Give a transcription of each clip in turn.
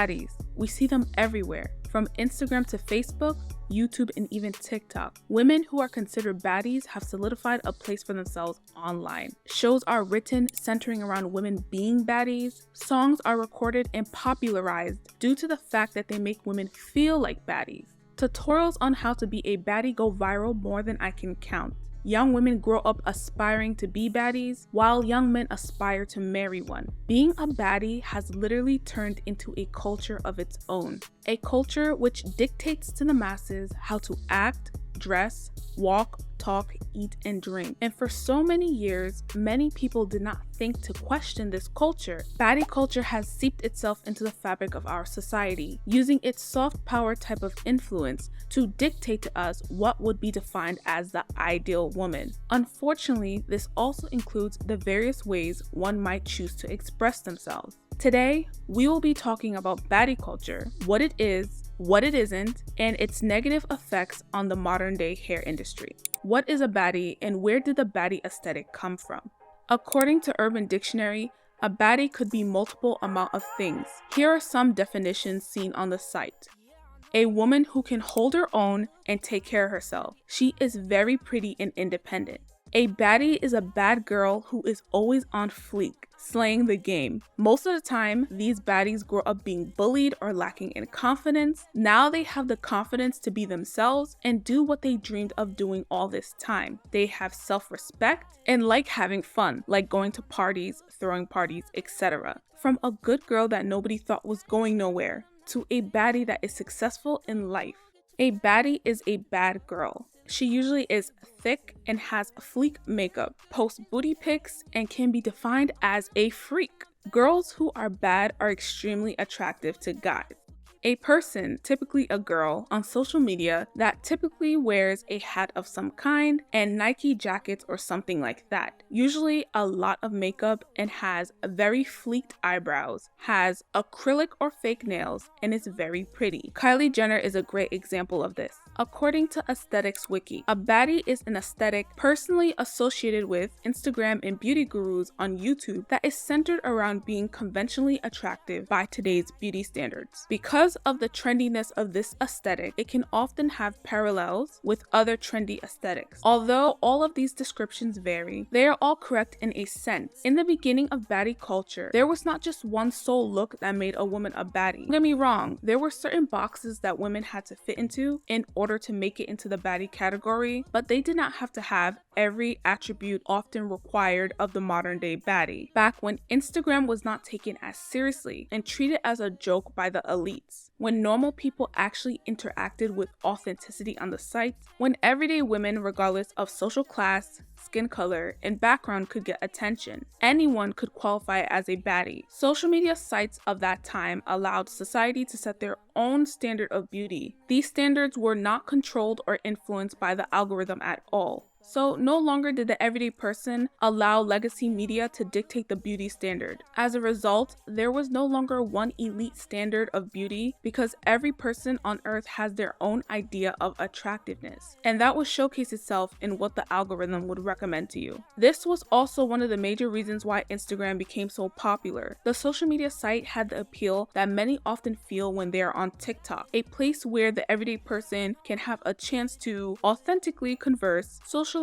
Baddies. We see them everywhere, from Instagram to Facebook, YouTube, and even TikTok. Women who are considered baddies have solidified a place for themselves online. Shows are written centering around women being baddies. Songs are recorded and popularized due to the fact that they make women feel like baddies. Tutorials on how to be a baddie go viral more than I can count. Young women grow up aspiring to be baddies, while young men aspire to marry one. Being a baddie has literally turned into a culture of its own. A culture which dictates to the masses how to act, dress, walk, talk, eat, and drink. And for so many years, many people did not think to question this culture. Baddie culture has seeped itself into the fabric of our society, using its soft power type of influence to dictate to us what would be defined as the ideal woman. Unfortunately, this also includes the various ways one might choose to express themselves. Today, we will be talking about baddie culture, what it is, what it isn't, and its negative effects on the modern day hair industry. What is a baddie and where did the baddie aesthetic come from? According to Urban Dictionary, a baddie could be multiple amount of things. Here are some definitions seen on the site. A woman who can hold her own and take care of herself. She is very pretty and independent. A baddie is a bad girl who is always on fleek, slaying the game. Most of the time, these baddies grow up being bullied or lacking in confidence. Now they have the confidence to be themselves and do what they dreamed of doing all this time. They have self-respect and like having fun, like going to parties, throwing parties, etc. From a good girl that nobody thought was going nowhere, to a baddie that is successful in life. A baddie is a bad girl. She usually is thick and has fleek makeup, posts booty pics, and can be defined as a freak. Girls who are bad are extremely attractive to guys. A person, typically a girl, on social media that typically wears a hat of some kind and Nike jackets or something like that. Usually a lot of makeup and has very fleeked eyebrows, has acrylic or fake nails, and is very pretty. Kylie Jenner is a great example of this. According to Aesthetics Wiki, a baddie is an aesthetic personally associated with Instagram and beauty gurus on YouTube that is centered around being conventionally attractive by today's beauty standards. Because of the trendiness of this aesthetic, it can often have parallels with other trendy aesthetics. Although all of these descriptions vary, they are all correct in a sense. In the beginning of baddie culture, there was not just one sole look that made a woman a baddie. Don't get me wrong, there were certain boxes that women had to fit into in order to make it into the baddie category, but they did not have to have every attribute often required of the modern day baddie. Back when Instagram was not taken as seriously and treated as a joke by the elites, when normal people actually interacted with authenticity on the site, when everyday women, regardless of social class, skin color, and background, could get attention, anyone could qualify as a baddie. Social media sites of that time allowed society to set their own standard of beauty. These standards were not controlled or influenced by the algorithm at all. So no longer did the everyday person allow legacy media to dictate the beauty standard. As a result, there was no longer one elite standard of beauty because every person on earth has their own idea of attractiveness, and that would showcase itself in what the algorithm would recommend to you. This was also one of the major reasons why Instagram became so popular. The social media site had the appeal that many often feel when they are on TikTok, a place where the everyday person can have a chance to authentically converse, socialize,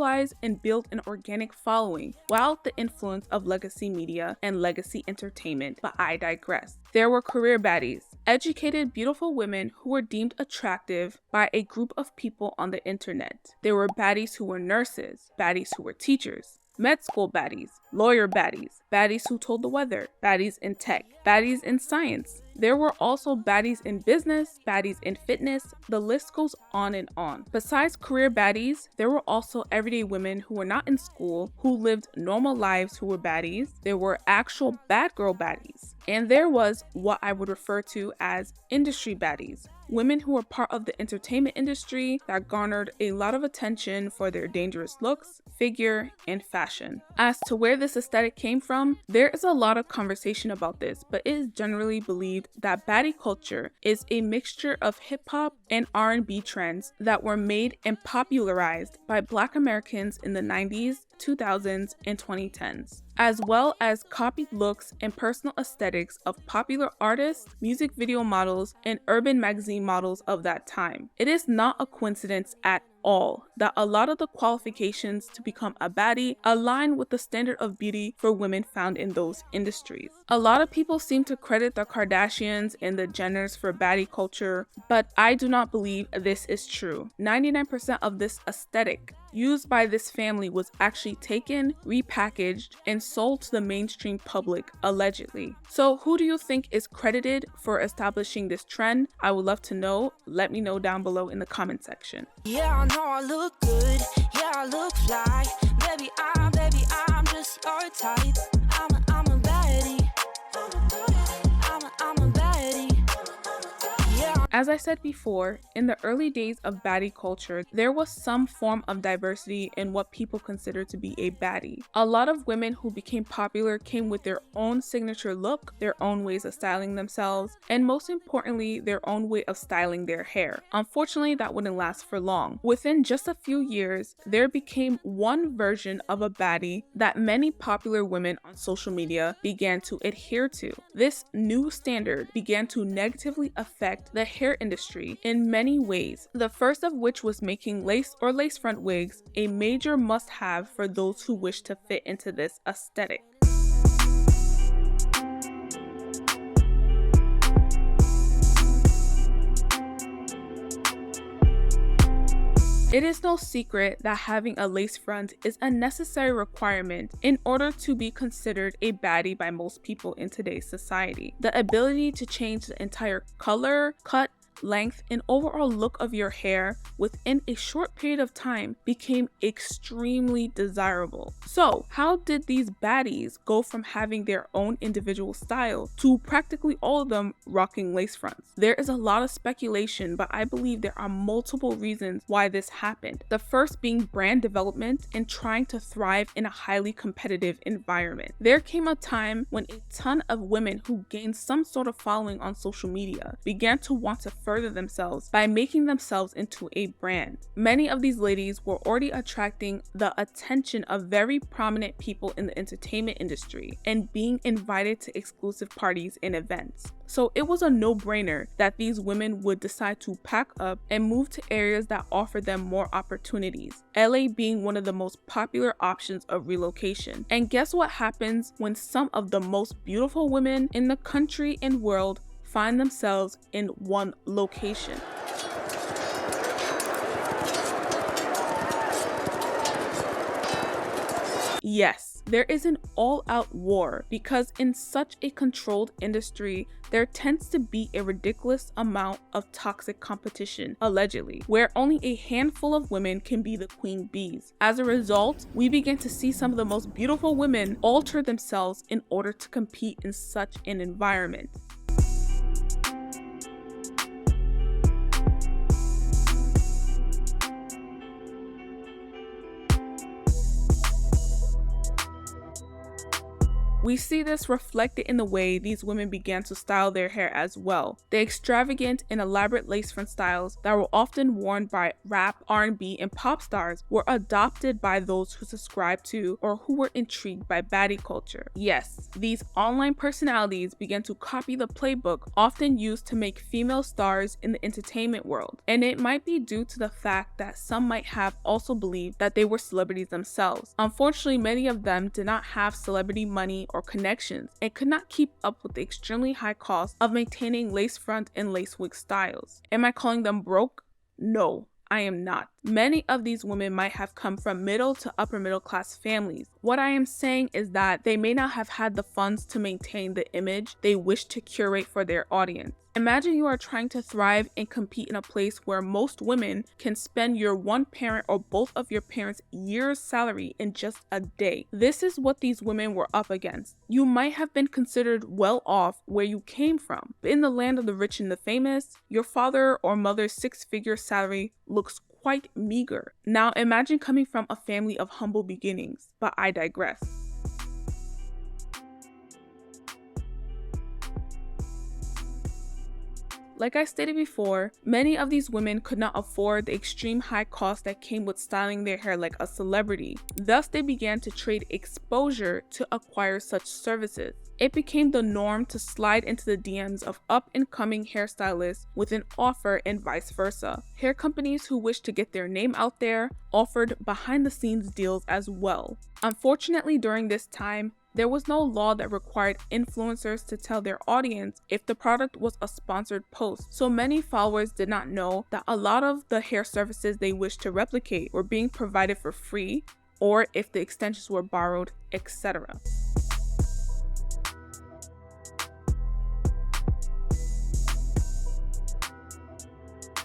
and build an organic following without the influence of legacy media and legacy entertainment. But I digress. There were career baddies, educated, beautiful women who were deemed attractive by a group of people on the internet. There were baddies who were nurses, baddies who were teachers, med school baddies, lawyer baddies, baddies who told the weather, baddies in tech, baddies in science. There were also baddies in business, baddies in fitness, the list goes on and on. Besides career baddies, there were also everyday women who were not in school, who lived normal lives who were baddies. There were actual bad girl baddies. And there was what I would refer to as industry baddies. Women who were part of the entertainment industry that garnered a lot of attention for their dangerous looks, figure, and fashion. As to where this aesthetic came from, there is a lot of conversation about this, but it is generally believed that baddie culture is a mixture of hip-hop and R&B trends that were made and popularized by Black Americans in the 90s, 2000s, and 2010s. as well as copied looks and personal aesthetics of popular artists, music video models, and urban magazine models of that time. It is not a coincidence at all that a lot of the qualifications to become a baddie align with the standard of beauty for women found in those industries. A lot of people seem to credit the Kardashians and the Jenners for baddie culture, but I do not believe this is true. 99% of this aesthetic used by this family was actually taken, repackaged, and sold to the mainstream public, allegedly. So who do you think is credited for establishing this trend? I would love to know. Let me know down below in the comment section. Yeah, I know I look good. Yeah, I look fly. Baby, I'm just your type. I'm a baddie. I'm a baddie. Yeah. As I said before, in the early days of baddie culture, there was some form of diversity in what people consider to be a baddie. A lot of women who became popular came with their own signature look, their own ways of styling themselves, and most importantly, their own way of styling their hair. Unfortunately, that wouldn't last for long. Within just a few years, there became one version of a baddie that many popular women on social media began to adhere to. This new standard began to negatively affect the hair industry in many ways, the first of which was making lace or lace front wigs a major must-have for those who wish to fit into this aesthetic. It is no secret that having a lace front is a necessary requirement in order to be considered a baddie by most people in today's society. The ability to change the entire color, cut, length, and overall look of your hair within a short period of time became extremely desirable. So, how did these baddies go from having their own individual style to practically all of them rocking lace fronts? There is a lot of speculation, but I believe there are multiple reasons why this happened. The first being brand development and trying to thrive in a highly competitive environment. There came a time when a ton of women who gained some sort of following on social media began to want to further themselves by making themselves into a brand. Many of these ladies were already attracting the attention of very prominent people in the entertainment industry and being invited to exclusive parties and events. So it was a no-brainer that these women would decide to pack up and move to areas that offered them more opportunities, LA being one of the most popular options of relocation. And guess what happens when some of the most beautiful women in the country and world find themselves in one location? Yes, there is an all-out war because in such a controlled industry, there tends to be a ridiculous amount of toxic competition, allegedly, where only a handful of women can be the queen bees. As a result, we begin to see some of the most beautiful women alter themselves in order to compete in such an environment. We see this reflected in the way these women began to style their hair as well. The extravagant and elaborate lace front styles that were often worn by rap, R&B, and pop stars were adopted by those who subscribed to or who were intrigued by baddie culture. Yes, these online personalities began to copy the playbook often used to make female stars in the entertainment world, and it might be due to the fact that some might have also believed that they were celebrities themselves. Unfortunately, many of them did not have celebrity money or connections and could not keep up with the extremely high cost of maintaining lace front and lace wig styles. Am I calling them broke? No, I am not. Many of these women might have come from middle to upper middle class families. What I am saying is that they may not have had the funds to maintain the image they wish to curate for their audience. Imagine you are trying to thrive and compete in a place where most women can spend your one parent or both of your parents' year's salary in just a day. This is what these women were up against. You might have been considered well off where you came from, but in the land of the rich and the famous, your father or mother's six-figure salary looks quite meager. Now imagine coming from a family of humble beginnings, but I digress. Like I stated before, many of these women could not afford the extreme high cost that came with styling their hair like a celebrity. Thus, they began to trade exposure to acquire such services. It became the norm to slide into the DMs of up-and-coming hairstylists with an offer and vice versa. Hair companies who wished to get their name out there offered behind-the-scenes deals as well. Unfortunately, during this time, there was no law that required influencers to tell their audience if the product was a sponsored post, so many followers did not know that a lot of the hair services they wished to replicate were being provided for free, or if the extensions were borrowed, etc.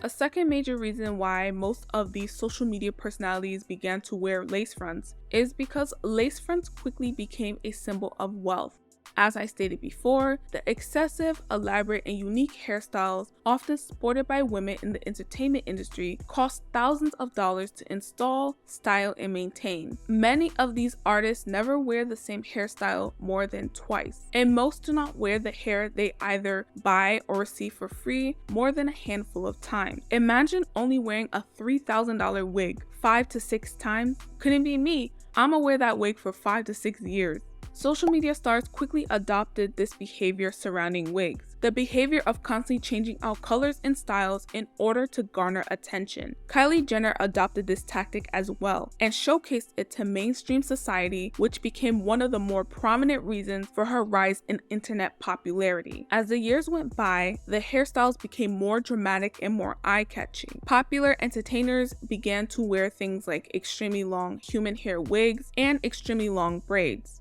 A second major reason why most of these social media personalities began to wear lace fronts is because lace fronts quickly became a symbol of wealth. As I stated before, the excessive, elaborate, and unique hairstyles often sported by women in the entertainment industry cost thousands of dollars to install, style, and maintain. Many of these artists never wear the same hairstyle more than twice, and most do not wear the hair they either buy or receive for free more than a handful of times. Imagine only wearing a $3,000 wig 5 to 6 times. Couldn't be me. I'ma wear that wig for 5 to 6 years. Social media stars quickly adopted this behavior surrounding wigs, the behavior of constantly changing out colors and styles in order to garner attention. Kylie Jenner adopted this tactic as well and showcased it to mainstream society, which became one of the more prominent reasons for her rise in internet popularity. As the years went by, the hairstyles became more dramatic and more eye-catching. Popular entertainers began to wear things like extremely long human hair wigs and extremely long braids.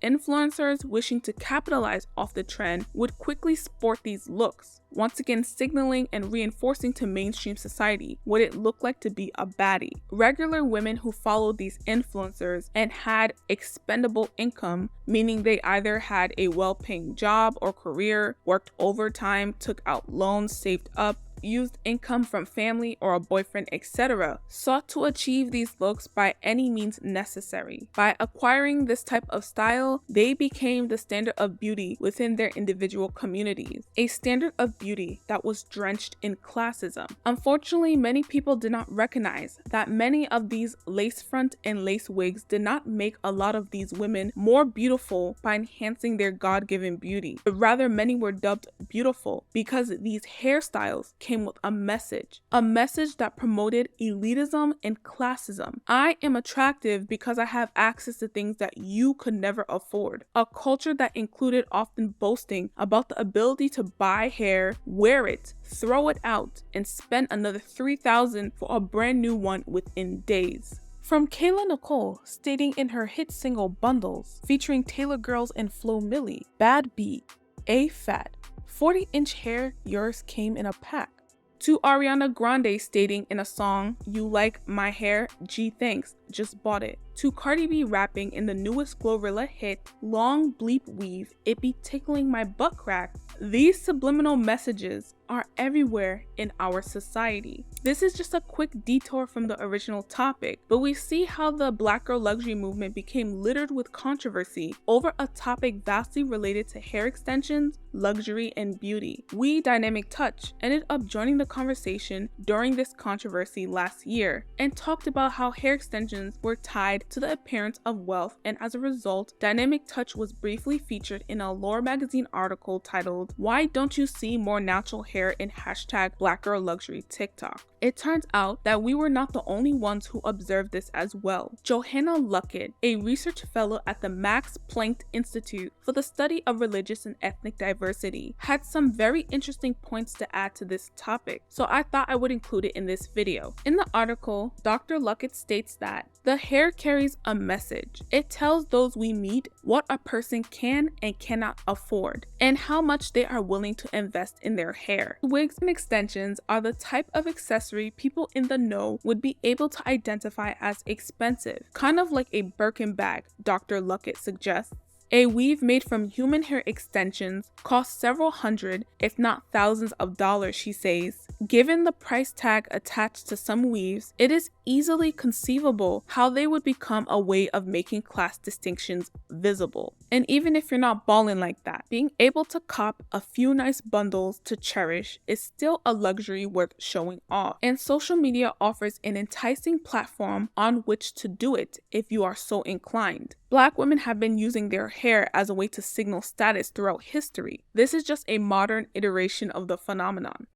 Influencers wishing to capitalize off the trend would quickly sport these looks, once again signaling and reinforcing to mainstream society what it looked like to be a baddie. Regular women who followed these influencers and had expendable income, meaning they either had a well-paying job or career, worked overtime, took out loans, saved up, used income from family or a boyfriend, etc., sought to achieve these looks by any means necessary. By acquiring this type of style, they became the standard of beauty within their individual communities, a standard of beauty that was drenched in classism. Unfortunately, many people did not recognize that many of these lace front and lace wigs did not make a lot of these women more beautiful by enhancing their God-given beauty, but rather many were dubbed beautiful because these hairstyles came with a message that promoted elitism and classism. I am attractive because I have access to things that you could never afford. A culture that included often boasting about the ability to buy hair, wear it, throw it out, and spend another $3,000 for a brand new one within days. From Kayla Nicole stating in her hit single Bundles, featuring Taylor Girls and Flo Milli, Bad Beat, A-Fat, 40-inch hair, yours came in a pack. To Ariana Grande stating in a song, "You like my hair? Gee thanks, just bought it." To Cardi B rapping in the newest Glorilla hit, "Long bleep weave, it be tickling my butt crack." These subliminal messages are everywhere in our society. This is just a quick detour from the original topic, but we see how the Black girl luxury movement became littered with controversy over a topic vastly related to hair extensions, luxury, and beauty. We, Dynamic Touch, ended up joining the conversation during this controversy last year and talked about how hair extensions were tied to the appearance of wealth, and as a result, Dynamic Touch was briefly featured in a Allure magazine article titled, "Why Don't You See More Natural Hair in #BlackGirlLuxury TikTok?" It turns out that we were not the only ones who observed this as well. Johanna Luckett, a research fellow at the Max Planck Institute for the Study of Religious and Ethnic Diversity, had some very interesting points to add to this topic, so I thought I would include it in this video. In the article, Dr. Luckett states that the hair carries a message. It tells those we meet what a person can and cannot afford, and how much they are willing to invest in their hair. Wigs and extensions are the type of accessory people in the know would be able to identify as expensive, kind of like a Birkin bag, Dr. Luckett suggests. A weave made from human hair extensions costs several hundred, if not thousands of dollars, she says. Given the price tag attached to some weaves, it is easily conceivable how they would become a way of making class distinctions visible. And even if you're not balling like that, being able to cop a few nice bundles to cherish is still a luxury worth showing off. And social media offers an enticing platform on which to do it if you are so inclined. Black women have been using their hair as a way to signal status throughout history. This is just a modern iteration of the phenomenon.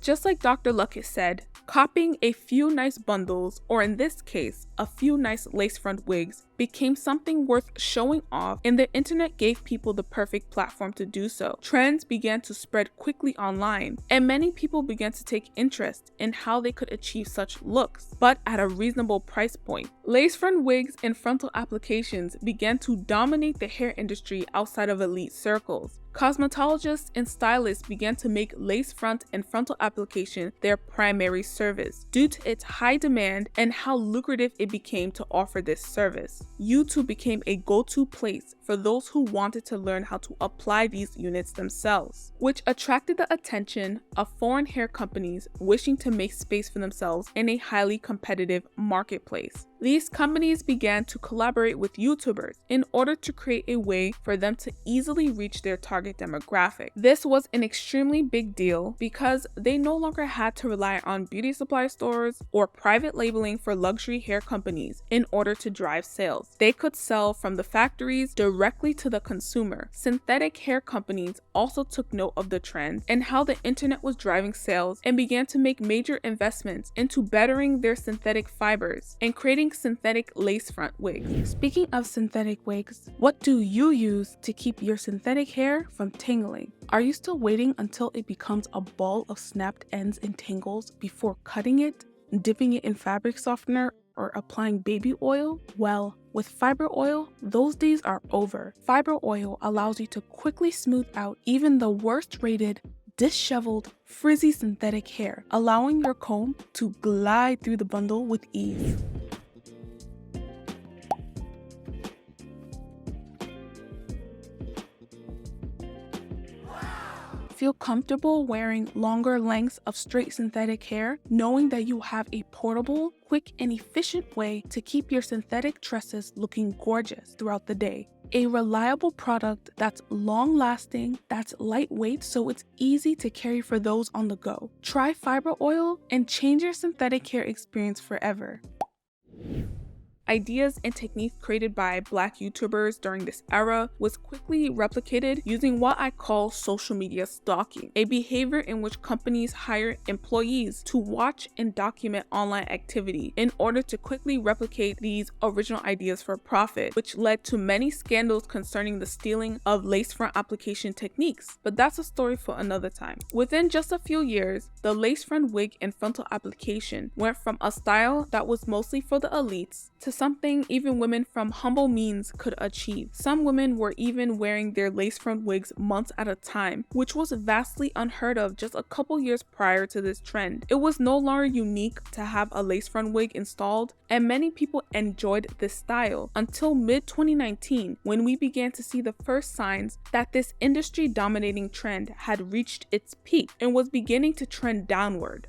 Just like Dr. Luckett said, copying a few nice bundles, or in this case, a few nice lace front wigs, became something worth showing off, and the internet gave people the perfect platform to do so. Trends began to spread quickly online, and many people began to take interest in how they could achieve such looks, but at a reasonable price point. Lace front wigs and frontal applications began to dominate the hair industry outside of elite circles. Cosmetologists and stylists began to make lace front and frontal application their primary service due to its high demand and how lucrative it became to offer this service. YouTube became a go-to place for those who wanted to learn how to apply these units themselves, which attracted the attention of foreign hair companies wishing to make space for themselves in a highly competitive marketplace. These companies began to collaborate with YouTubers in order to create a way for them to easily reach their target demographic. This was an extremely big deal because they no longer had to rely on beauty supply stores or private labeling for luxury hair companies in order to drive sales. They could sell from the factories directly to the consumer. Synthetic hair companies also took note of the trend and how the internet was driving sales and began to make major investments into bettering their synthetic fibers and creating synthetic lace front wigs. Speaking of synthetic wigs, what do you use to keep your synthetic hair from tangling? Are you still waiting until it becomes a ball of snapped ends and tangles before cutting it, dipping it in fabric softener, or applying baby oil? Well, with fiber oil, those days are over. Fiber oil allows you to quickly smooth out even the worst rated disheveled, frizzy synthetic hair, allowing your comb to glide through the bundle with ease. Feel comfortable wearing longer lengths of straight synthetic hair, knowing that you have a portable, quick, and efficient way to keep your synthetic tresses looking gorgeous throughout the day. A reliable product that's long-lasting, that's lightweight, so it's easy to carry for those on the go. Try fiber oil and change your synthetic hair experience forever. Ideas and techniques created by Black YouTubers during this era was quickly replicated using what I call social media stalking, a behavior in which companies hire employees to watch and document online activity in order to quickly replicate these original ideas for profit, which led to many scandals concerning the stealing of lace front application techniques. But that's a story for another time. Within just a few years, the lace front wig and frontal application went from a style that was mostly for the elites to something even women from humble means could achieve. Some women were even wearing their lace front wigs months at a time, which was vastly unheard of just a couple years prior to this trend. It was no longer unique to have a lace front wig installed, and many people enjoyed this style until mid-2019, when we began to see the first signs that this industry dominating trend had reached its peak and was beginning to trend downward.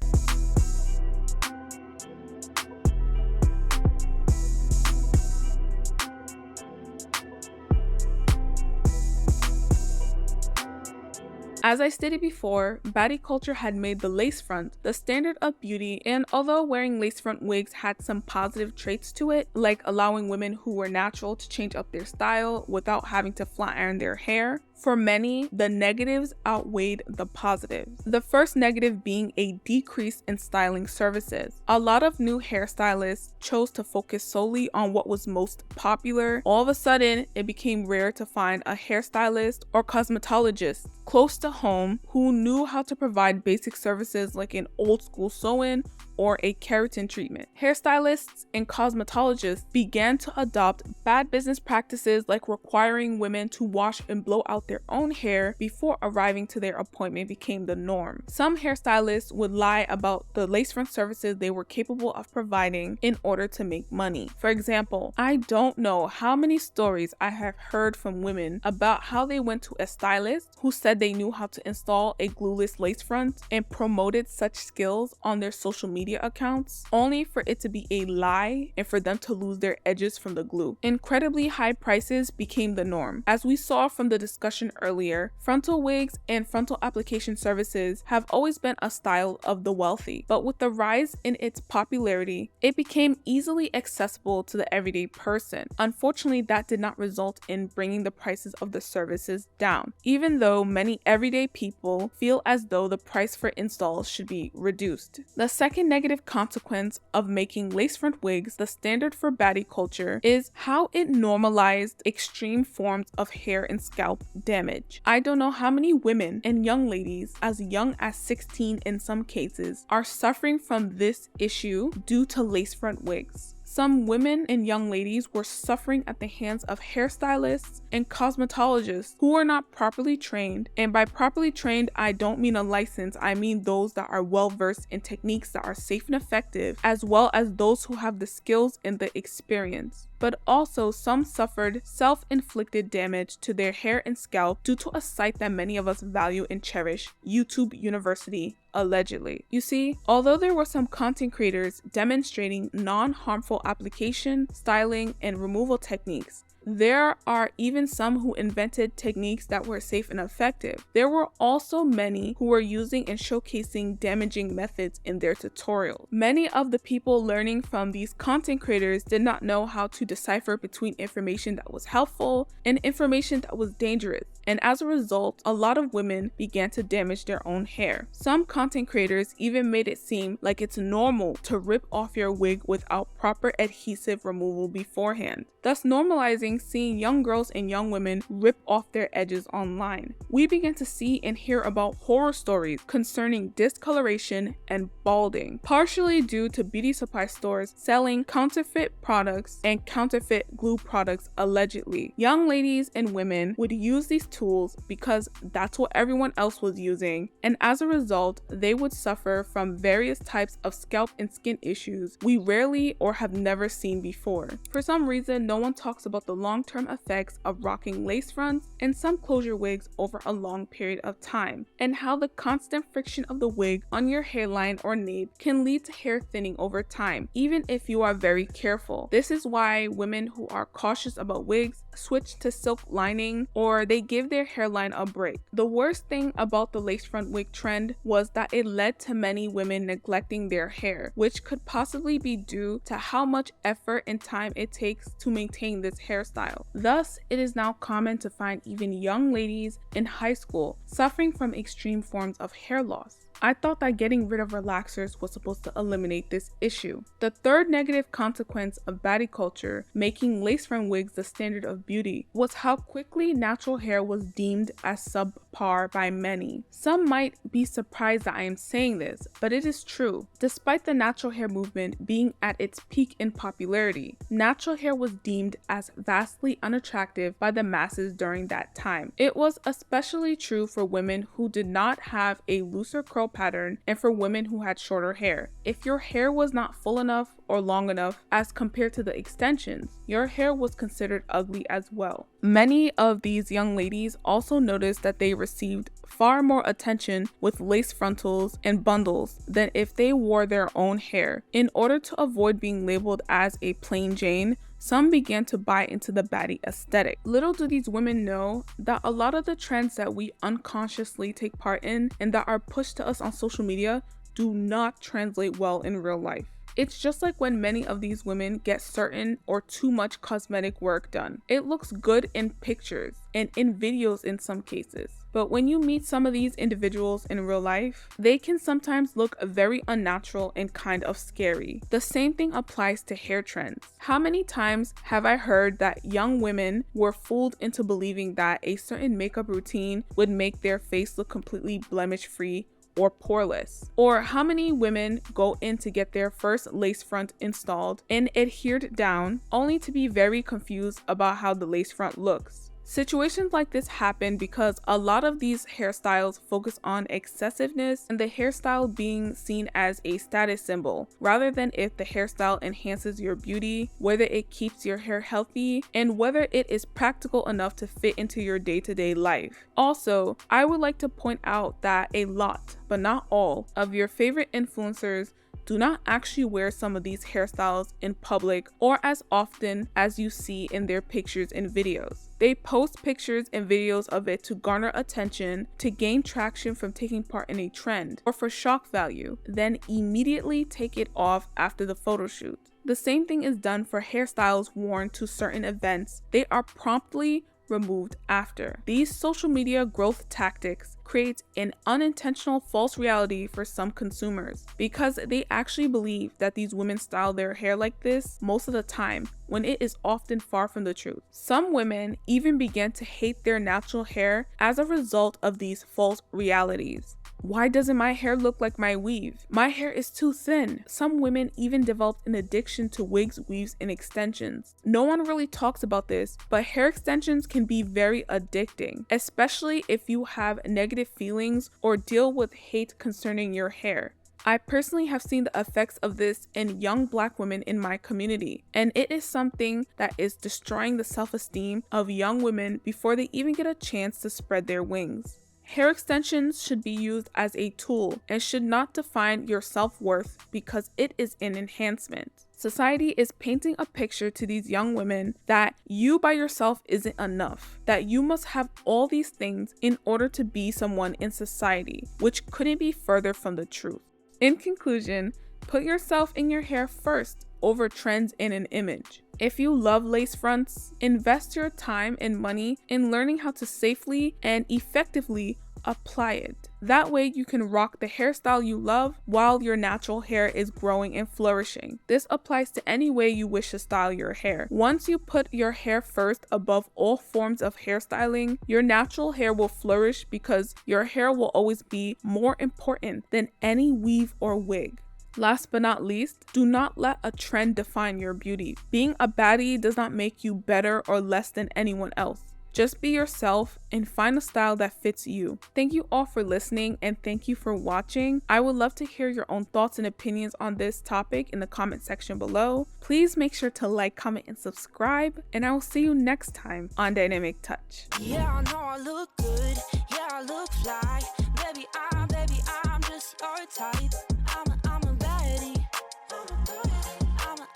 As I stated before, baddie culture had made the lace front the standard of beauty, and although wearing lace front wigs had some positive traits to it, like allowing women who were natural to change up their style without having to flat iron their hair, for many, the negatives outweighed the positives. The first negative being a decrease in styling services. A lot of new hairstylists chose to focus solely on what was most popular. All of a sudden, it became rare to find a hairstylist or cosmetologist close to home who knew how to provide basic services like an old school sew-in or a keratin treatment. Hairstylists and cosmetologists began to adopt bad business practices like requiring women to wash and blow out out their own hair before arriving to their appointment became the norm. Some hairstylists would lie about the lace front services they were capable of providing in order to make money. For example, I don't know how many stories I have heard from women about how they went to a stylist who said they knew how to install a glueless lace front and promoted such skills on their social media accounts, only for it to be a lie and for them to lose their edges from the glue. Incredibly high prices became the norm. As we saw from the discussion earlier, frontal wigs and frontal application services have always been a style of the wealthy, but with the rise in its popularity, it became easily accessible to the everyday person. Unfortunately, that did not result in bringing the prices of the services down, even though many everyday people feel as though the price for installs should be reduced. The second negative consequence of making lace front wigs the standard for baddie culture is how it normalized extreme forms of hair and scalp damage. I don't know how many women and young ladies, as young as 16 in some cases, are suffering from this issue due to lace front wigs. Some women and young ladies were suffering at the hands of hairstylists and cosmetologists who were not properly trained. And by properly trained, I don't mean a license, I mean those that are well versed in techniques that are safe and effective, as well as those who have the skills and the experience. But also some suffered self-inflicted damage to their hair and scalp due to a site that many of us value and cherish, YouTube University, allegedly. You see, although there were some content creators demonstrating non-harmful application, styling, and removal techniques, there are even some who invented techniques that were safe and effective. There were also many who were using and showcasing damaging methods in their tutorials. Many of the people learning from these content creators did not know how to decipher between information that was helpful and information that was dangerous. And as a result, a lot of women began to damage their own hair. Some content creators even made it seem like it's normal to rip off your wig without proper adhesive removal beforehand, thus normalizing seeing young girls and young women rip off their edges online. We began to see and hear about horror stories concerning discoloration and balding, partially due to beauty supply stores selling counterfeit products and counterfeit glue products allegedly. Young ladies and women would use these tools because that's what everyone else was using, and as a result, they would suffer from various types of scalp and skin issues we rarely or have never seen before. For some reason, no one talks about the long-term effects of rocking lace fronts and some closure wigs over a long period of time, and how the constant friction of the wig on your hairline or nape can lead to hair thinning over time, even if you are very careful. This is why women who are cautious about wigs switch to silk lining, or they give their hairline a break. The worst thing about the lace front wig trend was that it led to many women neglecting their hair, which could possibly be due to how much effort and time it takes to maintain this hairstyle. Thus, it is now common to find even young ladies in high school suffering from extreme forms of hair loss. I thought that getting rid of relaxers was supposed to eliminate this issue. The third negative consequence of baddie culture, making lace front wigs the standard of beauty, was how quickly natural hair was deemed as subpar by many. Some might be surprised that I am saying this, but it is true. Despite the natural hair movement being at its peak in popularity, natural hair was deemed as vastly unattractive by the masses during that time. It was especially true for women who did not have a looser curl pattern and for women who had shorter hair. If your hair was not full enough or long enough as compared to the extensions, your hair was considered ugly as well. Many of these young ladies also noticed that they received far more attention with lace frontals and bundles than if they wore their own hair. In order to avoid being labeled as a plain Jane, some began to buy into the baddie aesthetic. Little do these women know that a lot of the trends that we unconsciously take part in and that are pushed to us on social media do not translate well in real life. It's just like when many of these women get certain or too much cosmetic work done. It looks good in pictures and in videos in some cases. But when you meet some of these individuals in real life, they can sometimes look very unnatural and kind of scary. The same thing applies to hair trends. How many times have I heard that young women were fooled into believing that a certain makeup routine would make their face look completely blemish-free or poreless? Or how many women go in to get their first lace front installed and adhered down only to be very confused about how the lace front looks? Situations like this happen because a lot of these hairstyles focus on excessiveness and the hairstyle being seen as a status symbol, rather than if the hairstyle enhances your beauty, whether it keeps your hair healthy, and whether it is practical enough to fit into your day-to-day life. Also, I would like to point out that a lot, but not all, of your favorite influencers do not actually wear some of these hairstyles in public or as often as you see in their pictures and videos. They post pictures and videos of it to garner attention, to gain traction from taking part in a trend, or for shock value, then immediately take it off after the photo shoot. The same thing is done for hairstyles worn to certain events. They are promptly removed after. These social media growth tactics create an unintentional false reality for some consumers because they actually believe that these women style their hair like this most of the time, when it is often far from the truth. Some women even begin to hate their natural hair as a result of these false realities. Why doesn't my hair look like my weave? My hair is too thin. Some women even developed an addiction to wigs, weaves, and extensions. No one really talks about this, but hair extensions can be very addicting, especially if you have negative feelings or deal with hate concerning your hair. I personally have seen the effects of this in young Black women in my community, and it is something that is destroying the self-esteem of young women before they even get a chance to spread their wings. Hair extensions should be used as a tool and should not define your self-worth because it is an enhancement. Society is painting a picture to these young women that you by yourself isn't enough, that you must have all these things in order to be someone in society, which couldn't be further from the truth. In conclusion, put yourself in your hair first over trends and an image. If you love lace fronts, invest your time and money in learning how to safely and effectively apply it. That way you can rock the hairstyle you love while your natural hair is growing and flourishing. This applies to any way you wish to style your hair. Once you put your hair first above all forms of hairstyling, your natural hair will flourish because your hair will always be more important than any weave or wig. Last but not least, do not let a trend define your beauty. Being a baddie does not make you better or less than anyone else. Just be yourself and find a style that fits you. Thank you all for listening and thank you for watching. I would love to hear your own thoughts and opinions on this topic in the comment section below. Please make sure to like, comment, and subscribe, and I will see you next time on Dynamic Touch. Yeah, I know I look good. Yeah, I look fly. Baby, I'm just your type. I'm a baddie.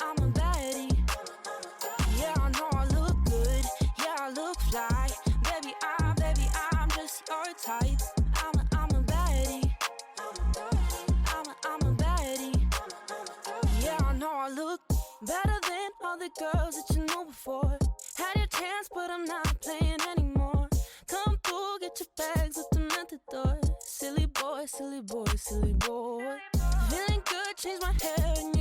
I'm a baddie. Yeah, I know I look good. Yeah, I look fly. Baby, I'm just your type. I'm a baddie. I'm a baddie. Yeah, I know I look better than all the girls that you knew before. Had your chance, but I'm not playing anymore. Come through, get your bags, let them at the door. Silly boy, silly boy, silly boy. Feeling good, change my hair and